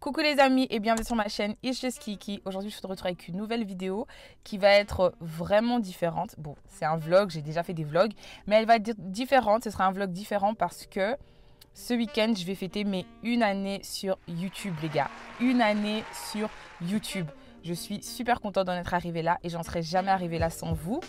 Coucou les amis et bienvenue sur ma chaîne It's Just Kiki. Aujourd'hui je te retrouve avec une nouvelle vidéo qui va être vraiment différente. Bon, c'est un vlog, j'ai déjà fait des vlogs, mais elle va être différente. Ce sera un vlog différent parce que ce week-end je vais fêter mes 1 année sur YouTube les gars. 1 année sur YouTube. Je suis super contente d'en être arrivée là et j'en serais jamais arrivée là sans vous.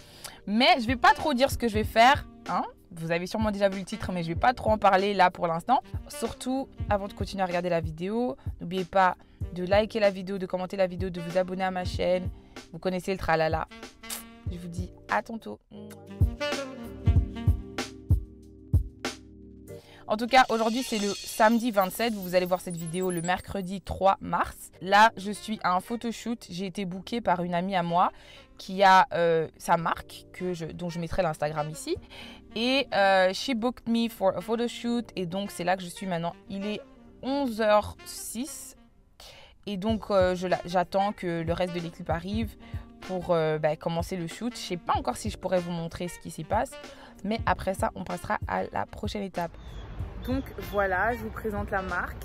Mais je vais pas trop dire ce que je vais faire, hein. Vous avez sûrement déjà vu le titre, mais je vais pas trop en parler là pour l'instant. Surtout, avant de continuer à regarder la vidéo, n'oubliez pas de liker la vidéo, de commenter la vidéo, de vous abonner à ma chaîne. Vous connaissez le tralala. Je vous dis à tantôt. En tout cas, aujourd'hui, c'est le samedi 27. Vous allez voir cette vidéo le mercredi 3 mars. Là, je suis à un photoshoot. J'ai été bookée par une amie à moi qui a sa marque dont je mettrai l'Instagram ici. Et she booked me for a photoshoot. Et donc, c'est là que je suis maintenant. Il est 11h06. Et donc, j'attends que le reste de l'équipe arrive pour commencer le shoot. Je ne sais pas encore si je pourrais vous montrer ce qui s'y passe. Mais après ça, on passera à la prochaine étape. Donc voilà, je vous présente la marque.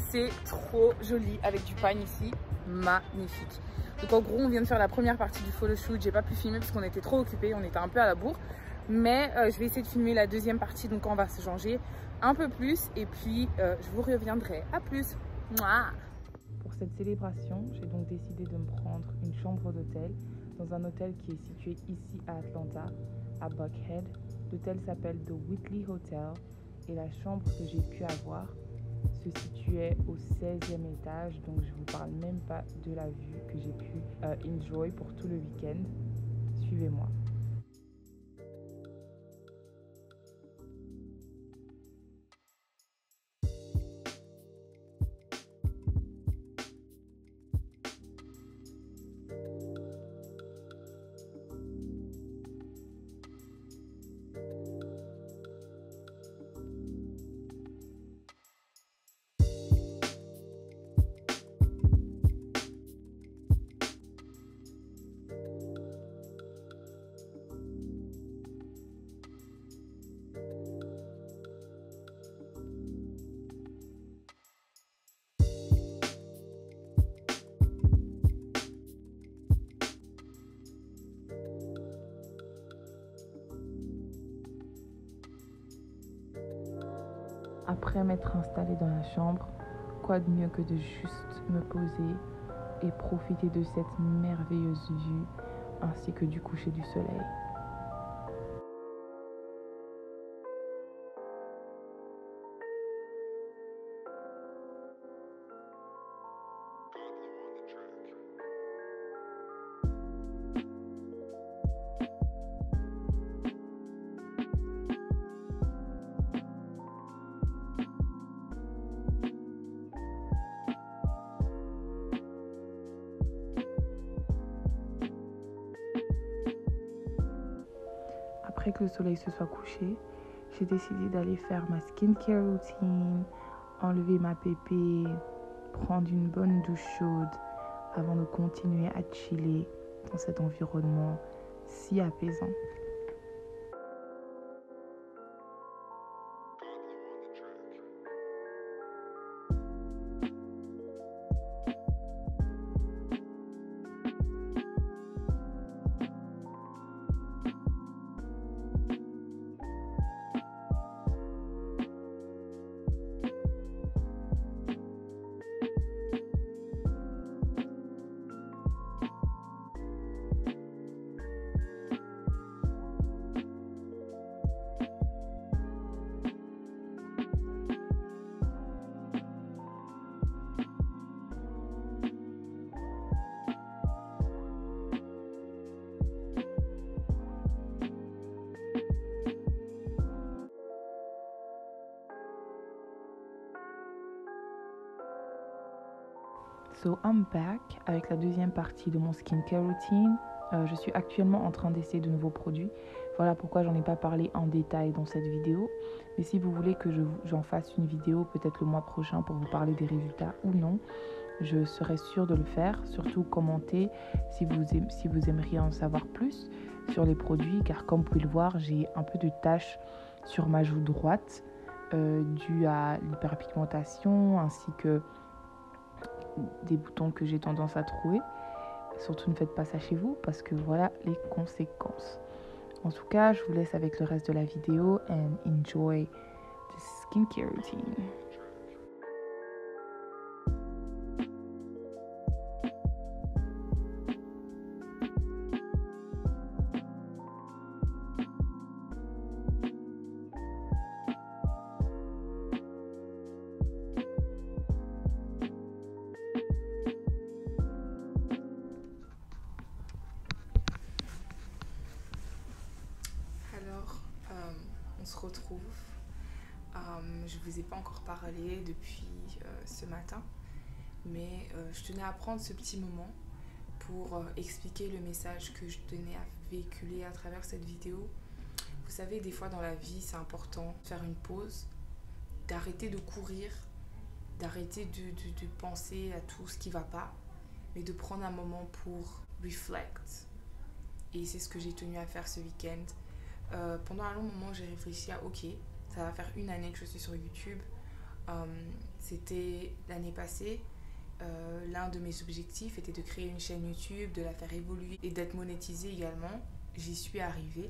C'est trop joli avec du pagne ici, magnifique. Donc en gros, on vient de faire la première partie du photoshoot. J'ai pas pu filmer parce qu'on était trop occupés, on était un peu à la bourre. Mais je vais essayer de filmer la deuxième partie, donc on va se changer un peu plus. Et puis je vous reviendrai. À plus. Mouah. Pour cette célébration, j'ai donc décidé de me prendre une chambre d'hôtel dans un hôtel qui est situé ici à Atlanta, à Buckhead. L'hôtel s'appelle The Whitley Hotel. Et la chambre que j'ai pu avoir se situait au 16e étage. Donc je vous parle même pas de la vue que j'ai pu enjoy pour tout le week-end. Suivez-moi. Après m'être installée dans la chambre, quoi de mieux que de juste me poser et profiter de cette merveilleuse vue ainsi que du coucher du soleil. Après que le soleil se soit couché, j'ai décidé d'aller faire ma skincare routine, enlever ma pépé, prendre une bonne douche chaude avant de continuer à chiller dans cet environnement si apaisant. So I'm back avec la deuxième partie de mon skincare routine. Je suis actuellement en train d'essayer de nouveaux produits. Voilà pourquoi j'en ai pas parlé en détail dans cette vidéo. Mais si vous voulez que j'en fasse une vidéo peut-être le mois prochain pour vous parler des résultats ou non, je serai sûre de le faire. Surtout commentez si vous aimeriez en savoir plus sur les produits, car comme vous pouvez le voir, j'ai un peu de taches sur ma joue droite due à l'hyperpigmentation ainsi que des boutons que j'ai tendance à trouver. Surtout ne faites pas ça chez vous parce que voilà les conséquences. En tout cas, je vous laisse avec le reste de la vidéo and enjoy the skincare routine. Alors, on se retrouve. Je ne vous ai pas encore parlé depuis ce matin, mais je tenais à prendre ce petit moment pour expliquer le message que je tenais à véhiculer à travers cette vidéo. Vous savez, des fois dans la vie, c'est important de faire une pause, d'arrêter de courir, d'arrêter de penser à tout ce qui ne va pas, mais de prendre un moment pour reflect. Et c'est ce que j'ai tenu à faire ce week-end. Pendant un long moment, j'ai réfléchi à ok, ça va faire 1 année que je suis sur YouTube. C'était l'année passée. L'un de mes objectifs était de créer une chaîne YouTube, de la faire évoluer et d'être monétisée également. J'y suis arrivée.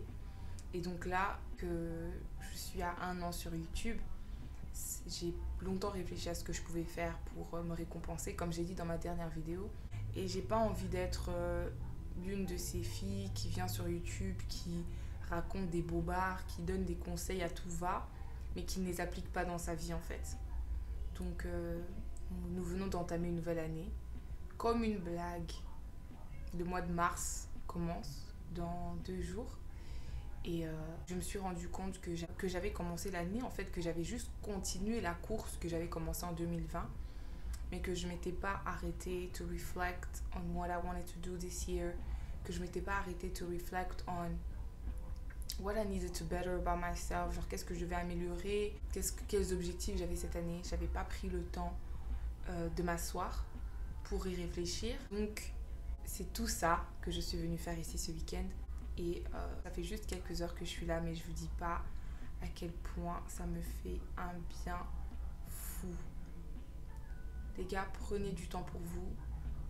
Et donc là, que je suis à 1 an sur YouTube, j'ai longtemps réfléchi à ce que je pouvais faire pour me récompenser, comme j'ai dit dans ma dernière vidéo. Et j'ai pas envie d'être l'une de ces filles qui vient sur YouTube, qui raconte des bobards, qui donne des conseils à tout va, mais qui ne les applique pas dans sa vie en fait. Donc nous venons d'entamer une nouvelle année. Comme une blague, le mois de mars commence dans 2 jours. Et je me suis rendu compte que j'avais commencé l'année, en fait, que j'avais juste continué la course que j'avais commencée en 2020, mais que je ne m'étais pas arrêtée to reflect on what I wanted to do this year, que je ne m'étais pas arrêtée to reflect on what I needed to better about myself, genre qu'est-ce que je devais améliorer, quels objectifs j'avais cette année. J'avais pas pris le temps de m'asseoir pour y réfléchir. Donc c'est tout ça que je suis venue faire ici ce week-end. Et ça fait juste quelques heures que je suis là, mais je vous dis pas à quel point ça me fait un bien fou. Les gars, prenez du temps pour vous.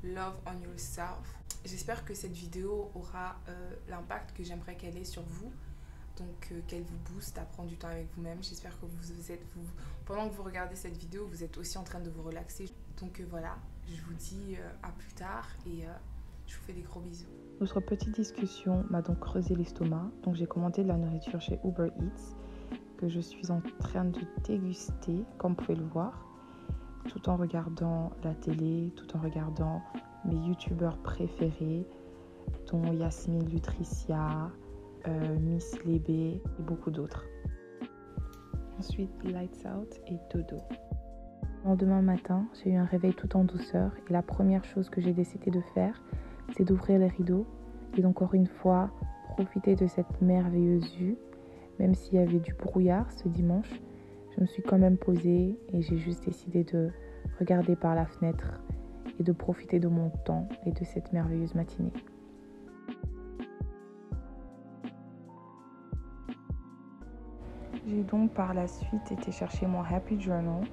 Love on yourself. J'espère que cette vidéo aura l'impact que j'aimerais qu'elle ait sur vous. Donc qu'elle vous booste à prendre du temps avec vous-même. J'espère que pendant que vous regardez cette vidéo, vous êtes aussi en train de vous relaxer. Donc voilà, je vous dis à plus tard et je vous fais des gros bisous. Notre petite discussion m'a donc creusé l'estomac. Donc j'ai commandé de la nourriture chez Uber Eats que je suis en train de déguster, comme vous pouvez le voir, tout en regardant la télé, tout en regardant mes youtubeurs préférés, dont Yasmine Lutricia, Miss Lébé et beaucoup d'autres. Ensuite, Lights Out et Dodo. Le lendemain matin, j'ai eu un réveil tout en douceur et la première chose que j'ai décidé de faire, c'est d'ouvrir les rideaux et d'encore une fois profiter de cette merveilleuse vue. Même s'il y avait du brouillard ce dimanche, je me suis quand même posée et j'ai juste décidé de regarder par la fenêtre et de profiter de mon temps et de cette merveilleuse matinée. J'ai donc par la suite été chercher mon Happy Journal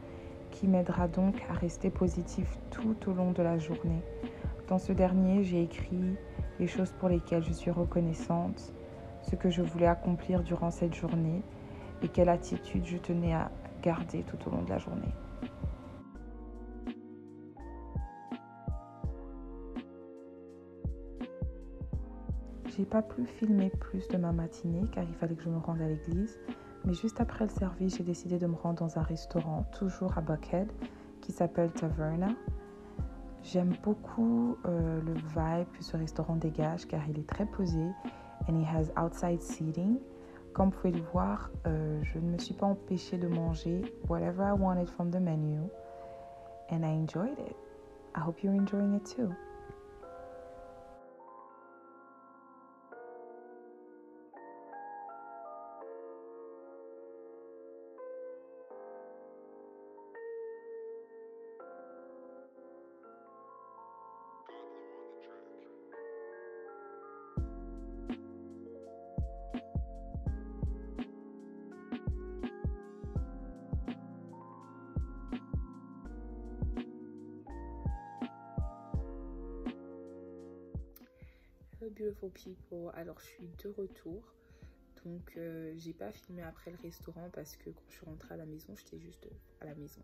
qui m'aidera donc à rester positif tout au long de la journée. Dans ce dernier, j'ai écrit les choses pour lesquelles je suis reconnaissante, ce que je voulais accomplir durant cette journée et quelle attitude je tenais à garder tout au long de la journée. J'ai pas pu filmer plus de ma matinée car il fallait que je me rende à l'église. Mais juste après le service, j'ai décidé de me rendre dans un restaurant, toujours à Buckhead, qui s'appelle Taverna. J'aime beaucoup le vibe que ce restaurant dégage car il est très posé and he has outside seating. Comme vous pouvez le voir, je ne me suis pas empêchée de manger whatever I wanted from the menu and I enjoyed it. I hope you're enjoying it too. Hello beautiful people, alors je suis de retour, donc j'ai pas filmé après le restaurant parce que quand je suis rentrée à la maison, j'étais juste à la maison.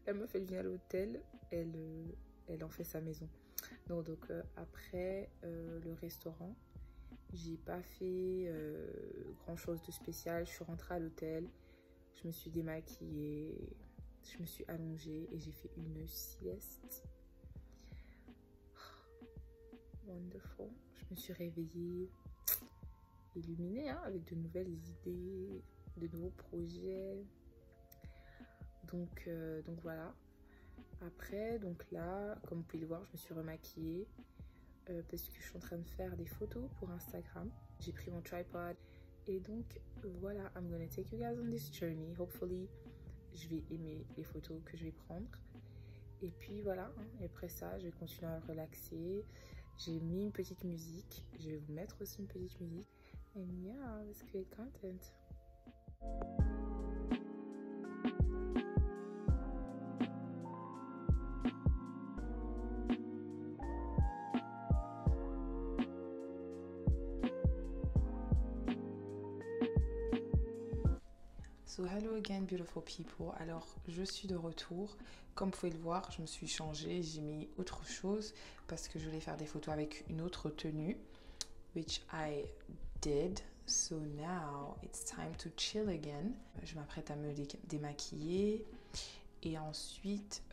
La meuf elle vient à l'hôtel, elle en fait sa maison. Non, donc après le restaurant, j'ai pas fait grand chose de spécial, je suis rentrée à l'hôtel, je me suis démaquillée, je me suis allongée et j'ai fait une sieste. Wonderful. Je me suis réveillée illuminée hein, avec de nouvelles idées, de nouveaux projets. Donc voilà. Après, donc là, comme vous pouvez le voir, je me suis remaquillée parce que je suis en train de faire des photos pour Instagram. J'ai pris mon tripod et donc voilà, I'm gonna take you guys on this journey. Hopefully, je vais aimer les photos que je vais prendre. Et puis voilà, hein, et après ça, je vais continuer à relaxer. J'ai mis une petite musique. Je vais vous mettre aussi une petite musique. And yeah, let's create content. So hello again beautiful people, alors je suis de retour, comme vous pouvez le voir je me suis changée, j'ai mis autre chose parce que je voulais faire des photos avec une autre tenue, which I did, so now it's time to chill again. Je m'apprête à me démaquiller et ensuite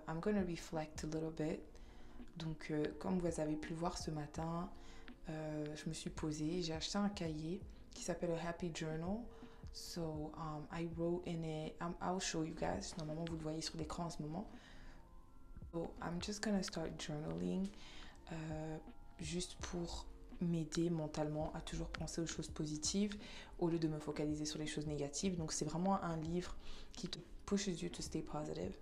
I'm gonna reflect a little bit, donc comme vous avez pu le voir ce matin, je me suis posée, j'ai acheté un cahier qui s'appelle a Happy Journal. So I wrote in it, I'll show you guys, normalement vous le voyez sur l'écran en ce moment. So I'm just gonna start journaling, juste pour m'aider mentalement à toujours penser aux choses positives au lieu de me focaliser sur les choses négatives. Donc c'est vraiment un livre qui te pushes you to stay positive.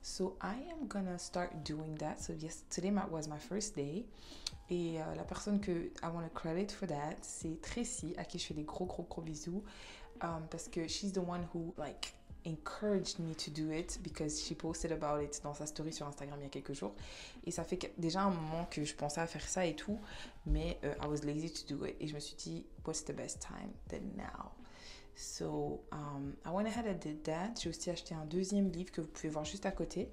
So I am gonna start doing that. So yes, today was my first day. Et la personne que I want to credit for that, c'est Tracy, à qui je fais des gros bisous. Parce que she's the one who like encouraged me to do it because she posted about it dans sa story sur Instagram il y a quelques jours. Et ça fait déjà un moment que je pensais à faire ça et tout, mais I was lazy to do it. Et je me suis dit, what's the best time than now? So I went ahead and did that. J'ai aussi acheté un deuxième livre que vous pouvez voir juste à côté.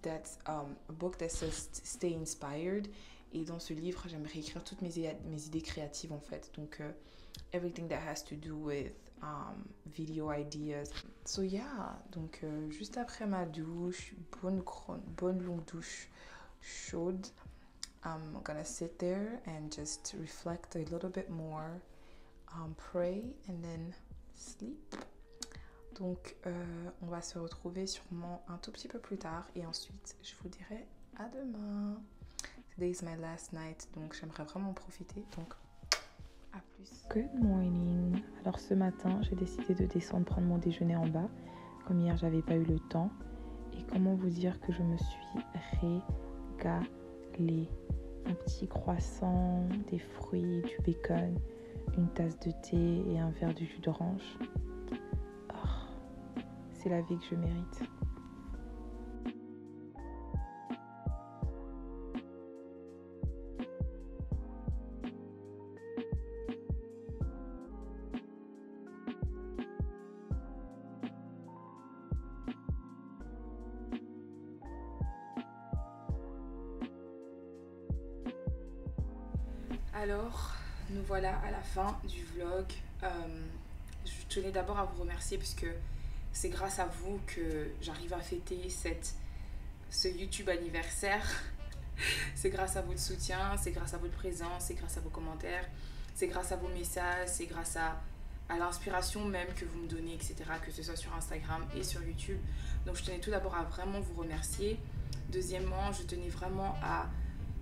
That's a book that says Stay Inspired. Et dans ce livre, j'aimerais écrire toutes mes idées créatives en fait. Donc, everything that has to do with video ideas. So yeah, donc juste après ma douche, bonne longue douche chaude, I'm gonna sit there and just reflect a little bit more, pray and then sleep. Donc, on va se retrouver sûrement un tout petit peu plus tard et ensuite, je vous dirai à demain. Today is my last night, donc j'aimerais vraiment en profiter. Donc, à plus. Good morning. Alors ce matin, j'ai décidé de descendre prendre mon déjeuner en bas. Comme hier, j'avais pas eu le temps. Et comment vous dire que je me suis régalée. Un petit croissant, des fruits, du bacon, une tasse de thé et un verre de jus d'orange. Oh, c'est la vie que je mérite. Alors, nous voilà à la fin du vlog. Je tenais d'abord à vous remercier puisque c'est grâce à vous que j'arrive à fêter ce YouTube anniversaire. C'est grâce à votre soutien, c'est grâce à votre présence, c'est grâce à vos commentaires, c'est grâce à vos messages, c'est grâce à l'inspiration même que vous me donnez, etc. Que ce soit sur Instagram et sur YouTube. Donc je tenais tout d'abord à vraiment vous remercier. Deuxièmement, je tenais vraiment à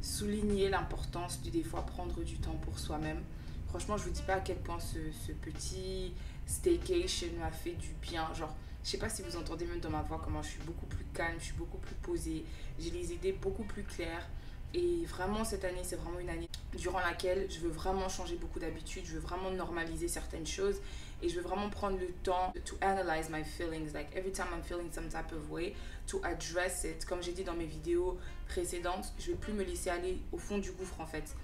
souligner l'importance de des fois prendre du temps pour soi-même. Franchement, je vous dis pas à quel point ce petit staycation m'a fait du bien. Genre, je sais pas si vous entendez même dans ma voix comment je suis beaucoup plus calme, je suis beaucoup plus posée, j'ai les idées beaucoup plus claires. Et vraiment, cette année, c'est vraiment une année durant laquelle je veux vraiment changer beaucoup d'habitudes, je veux vraiment normaliser certaines choses et je veux vraiment prendre le temps to analyze my feelings. Like, every time I'm feeling some type of way, to address it. Comme j'ai dit dans mes vidéos précédentes, je vais plus me laisser aller au fond du gouffre en fait.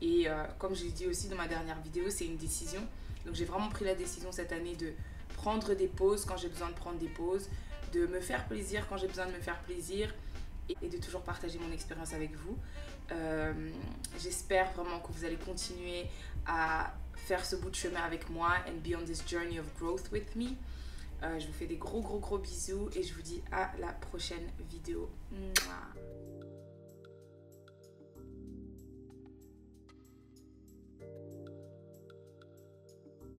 Et comme je l'ai dit aussi dans ma dernière vidéo, c'est une décision. Donc j'ai vraiment pris la décision cette année de prendre des pauses quand j'ai besoin de prendre des pauses, de me faire plaisir quand j'ai besoin de me faire plaisir et de toujours partager mon expérience avec vous. J'espère vraiment que vous allez continuer à faire ce bout de chemin avec moi and be on this journey of growth with me. Je vous fais des gros bisous et je vous dis à la prochaine vidéo. Mouah.